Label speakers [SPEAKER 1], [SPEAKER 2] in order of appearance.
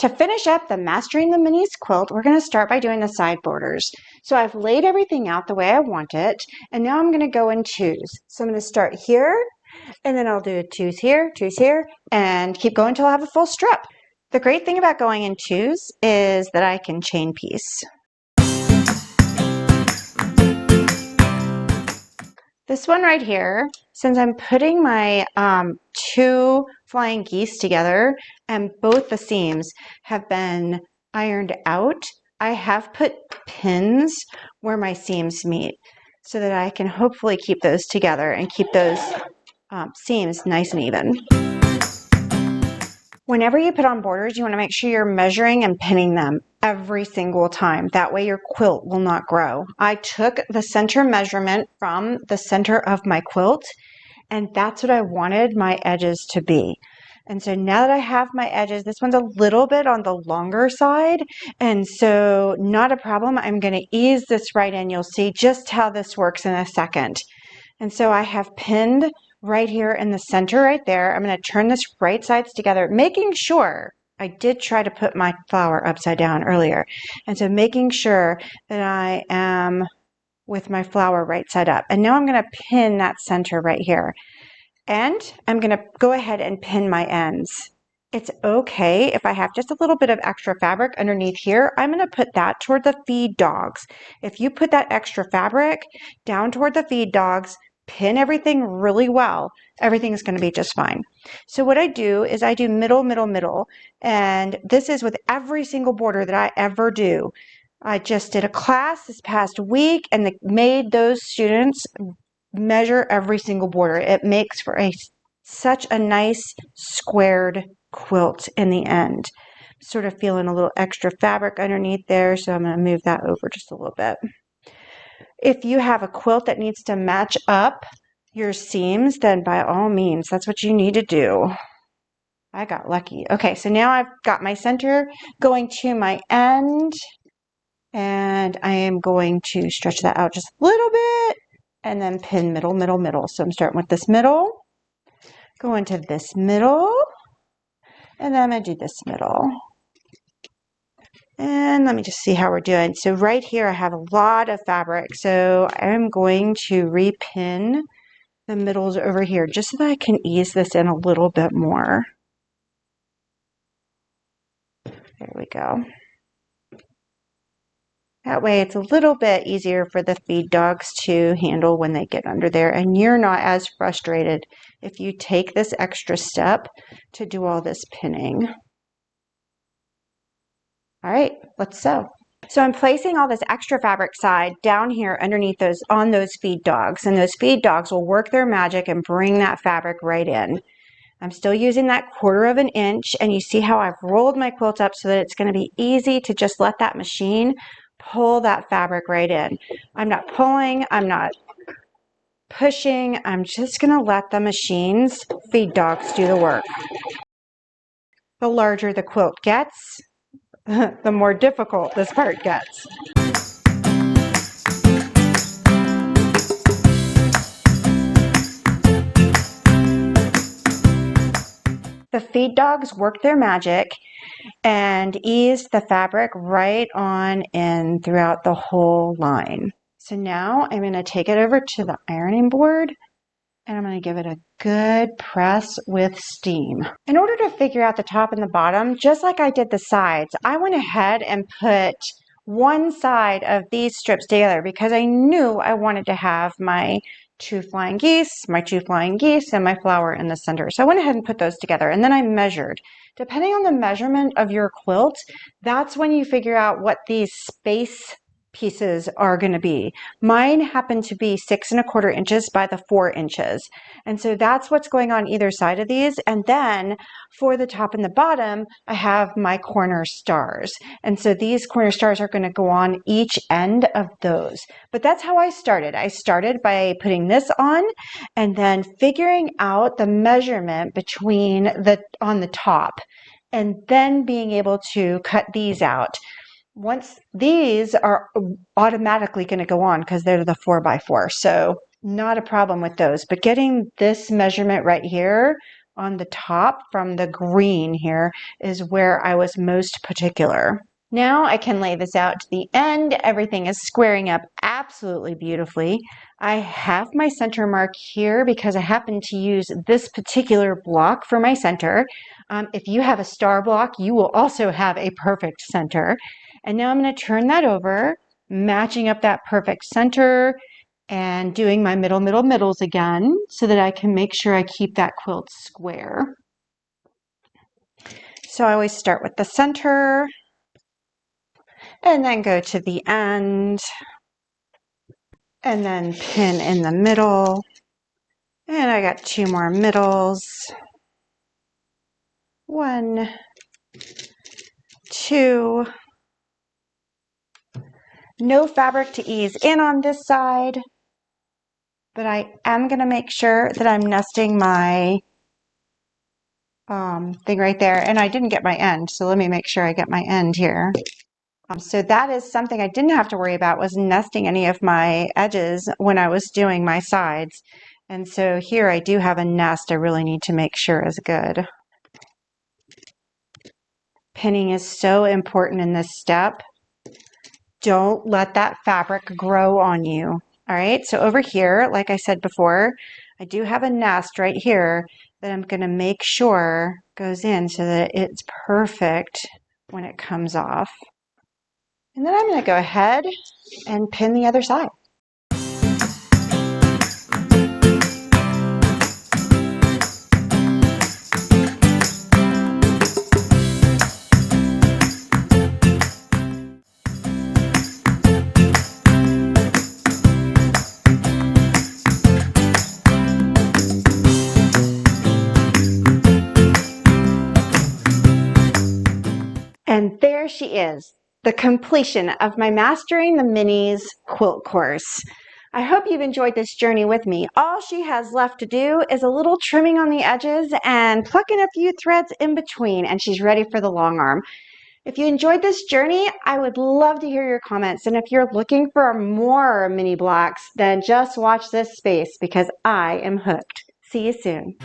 [SPEAKER 1] To finish up the Mastering the Minis quilt, we're going to start by doing the side borders. So I've laid everything out the way I want it, and now I'm going to go in twos. So I'm going to start here, and then I'll do twos here, and keep going until I have a full strip. The great thing about going in twos is that I can chain piece. This one right here, since I'm putting my two flying geese together and both the seams have been ironed out, I have put pins where my seams meet so that I can hopefully keep those together and keep those seams nice and even. Whenever you put on borders, you want to make sure you're measuring and pinning them every single time. That way your quilt will not grow. I took the center measurement from the center of my quilt, and that's what I wanted my edges to be. And so now that I have my edges, this one's a little bit on the longer side, and so not a problem. I'm going to ease this right in. You'll see just how this works in a second. And so I have pinned right here in the center right there. I'm going to turn this right sides together, making sure I did try to put my flower upside down earlier. And so making sure that I am with my flower right side up. And now I'm going to pin that center right here. And I'm going to go ahead and pin my ends. It's okay if I have just a little bit of extra fabric underneath here. I'm going to put that toward the feed dogs. If you put that extra fabric down toward the feed dogs, pin everything really well, everything is going to be just fine. So what I do is I do middle, middle, middle, and this is with every single border that I ever do. I just did a class this past week and made those students measure every single border. It makes for such a nice squared quilt in the end. Sort of feeling a little extra fabric underneath there, so I'm going to move that over just a little bit. If you have a quilt that needs to match up your seams, then by all means, that's what you need to do. I got lucky. Okay, so now I've got my center going to my end, and I am going to stretch that out just a little bit, and then pin middle, middle, middle. So I'm starting with this middle, going to this middle, and then I'm going to do this middle. And let me just see how we're doing. So right here I have a lot of fabric, so I'm going to repin the middles over here just so that I can ease this in a little bit more. There we go. That way it's a little bit easier for the feed dogs to handle when they get under there, and you're not as frustrated if you take this extra step to do all this pinning. All right, let's sew. So I'm placing all this extra fabric side down here underneath those, on those feed dogs, and those feed dogs will work their magic and bring that fabric right in. I'm still using that 1/4 inch, and you see how I've rolled my quilt up so that it's going to be easy to just let that machine pull that fabric right in. I'm not pulling, I'm not pushing, I'm just going to let the machine's feed dogs do the work. The larger the quilt gets, the more difficult this part gets. The feed dogs work their magic and ease the fabric right on in throughout the whole line. So now I'm going to take it over to the ironing board, and I'm going to give it a good press with steam. In order to figure out the top and the bottom, just like I did the sides, I went ahead and put one side of these strips together because I knew I wanted to have my two flying geese, and my flower in the center. So I went ahead and put those together, and then I measured. Depending on the measurement of your quilt, that's when you figure out what these space pieces are going to be. Mine happen to be 6 1/4 inches by the 4 inches. And so that's what's going on either side of these. And then for the top and the bottom, I have my corner stars. And so these corner stars are going to go on each end of those. But that's how I started. I started by putting this on and then figuring out the measurement between on the top, and then being able to cut these out. Once these are automatically going to go on because they're the 4x4, so not a problem with those. But getting this measurement right here on the top from the green here is where I was most particular. Now I can lay this out to the end. Everything is squaring up absolutely beautifully. I have my center mark here because I happen to use this particular block for my center. If you have a star block, you will also have a perfect center. And now I'm going to turn that over, matching up that perfect center and doing my middles again so that I can make sure I keep that quilt square. So I always start with the center and then go to the end and then pin in the middle. And I got 2 more middles. 1, 2. No fabric to ease in on this side, but I am going to make sure that I'm nesting my thing right there. And I didn't get my end, so let me make sure I get my end here. So that is something I didn't have to worry about, was nesting any of my edges when I was doing my sides. And so here I do have a nest I really need to make sure is good. Pinning is so important in this step. Don't let that fabric grow on you. All right, so over here, like I said before, I do have a nest right here that I'm going to make sure goes in so that it's perfect when it comes off. And then I'm going to go ahead and pin the other side. And there she is, the completion of my Mastering the Minis quilt course. I hope you've enjoyed this journey with me. All she has left to do is a little trimming on the edges and plucking a few threads in between, and she's ready for the long arm. If you enjoyed this journey, I would love to hear your comments. And if you're looking for more mini blocks, then just watch this space because I am hooked. See you soon.